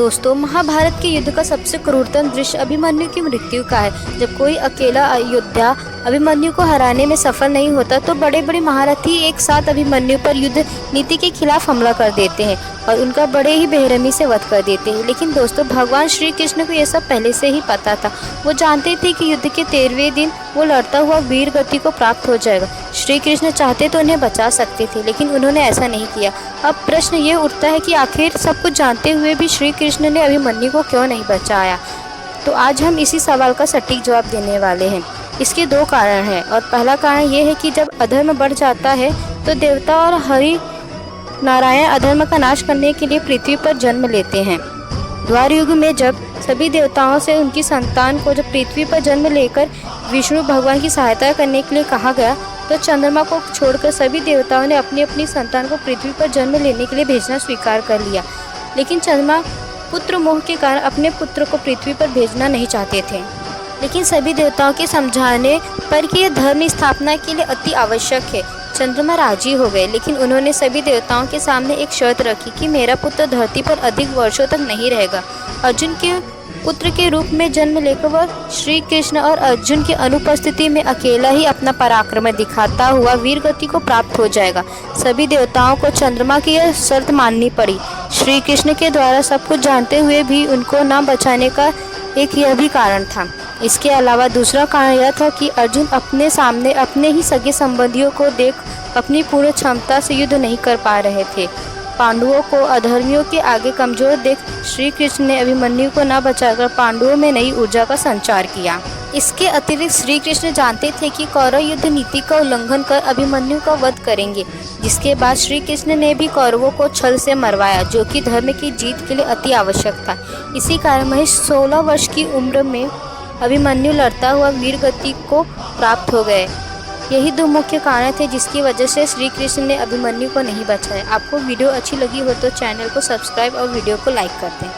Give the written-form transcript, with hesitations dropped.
दोस्तों, महाभारत के युद्ध का सबसे क्रूरतम दृश्य अभिमन्यु की मृत्यु का है। जब कोई अकेला योद्धा अभिमन्यु को हराने में सफल नहीं होता तो बड़े बड़े महारथी एक साथ अभिमन्यु पर युद्ध नीति के खिलाफ हमला कर देते हैं और उनका बड़े ही बेरहमी से वध कर देते हैं। लेकिन दोस्तों, भगवान श्री कृष्ण को यह सब पहले से ही पता था। वो जानते थे कि युद्ध के 13वें दिन वो लड़ता हुआ वीर गति को प्राप्त हो जाएगा। श्री कृष्ण चाहते तो उन्हें बचा सकते थे, लेकिन उन्होंने ऐसा नहीं किया। अब प्रश्न ये उठता है कि आखिर सब कुछ जानते हुए भी श्री कृष्ण ने अभिमन्यु को क्यों नहीं बचाया। तो आज हम इसी सवाल का सटीक जवाब देने वाले हैं। इसके 2 कारण हैं और पहला कारण ये है कि जब अधर्म बढ़ जाता है तो देवता और हरि नारायण अधर्म का नाश करने के लिए पृथ्वी पर जन्म लेते हैं। द्वार युग में जब सभी देवताओं से उनकी संतान को जब पृथ्वी पर जन्म लेकर विष्णु भगवान की सहायता करने के लिए कहा गया तो चंद्रमा को छोड़कर सभी देवताओं ने अपनी अपनी संतान को पृथ्वी पर जन्म लेने के लिए भेजना स्वीकार कर लिया। लेकिन चंद्रमा पुत्र मोह के कारण अपने पुत्र को पृथ्वी पर भेजना नहीं चाहते थे। लेकिन सभी देवताओं के समझाने पर कि यह धर्म स्थापना के लिए अति आवश्यक है, चंद्रमा राजी हो गए। लेकिन उन्होंने सभी देवताओं के सामने एक शर्त रखी कि मेरा पुत्र धरती पर अधिक वर्षों तक नहीं रहेगा। अर्जुन के पुत्र के रूप में जन्म लेकर वह श्री कृष्ण और अर्जुन की अनुपस्थिति में अकेला ही अपना पराक्रम दिखाता हुआ वीर गति को प्राप्त हो जाएगा। सभी देवताओं को चंद्रमा की यह शर्त माननी पड़ी। श्री कृष्ण के द्वारा सब कुछ जानते हुए भी उनको न बचाने का एक यह भी कारण था। इसके अलावा दूसरा कारण यह था कि अर्जुन अपने सामने अपने ही सगे संबंधियों को देख अपनी पूर्ण क्षमता से युद्ध नहीं कर पा रहे थे। पांडवों को अधर्मियों के आगे कमजोर देख श्री कृष्ण ने अभिमन्यु को न बचाकर पांडवों में नई ऊर्जा का संचार किया। इसके अतिरिक्त श्री कृष्ण जानते थे कि कौरव युद्ध नीति का उल्लंघन कर अभिमन्यु का वध करेंगे, जिसके बाद श्री कृष्ण ने भी कौरवों को छल से मरवाया, जो कि धर्म की जीत के लिए अति आवश्यक था। इसी कारण महज 16 वर्ष की उम्र में अभिमन्यु लड़ता हुआ वीर गति को प्राप्त हो गए। यही 2 मुख्य कारण थे जिसकी वजह से श्री कृष्ण ने अभिमन्यु को नहीं बचाया। आपको वीडियो अच्छी लगी हो तो चैनल को सब्सक्राइब और वीडियो को लाइक कर दें।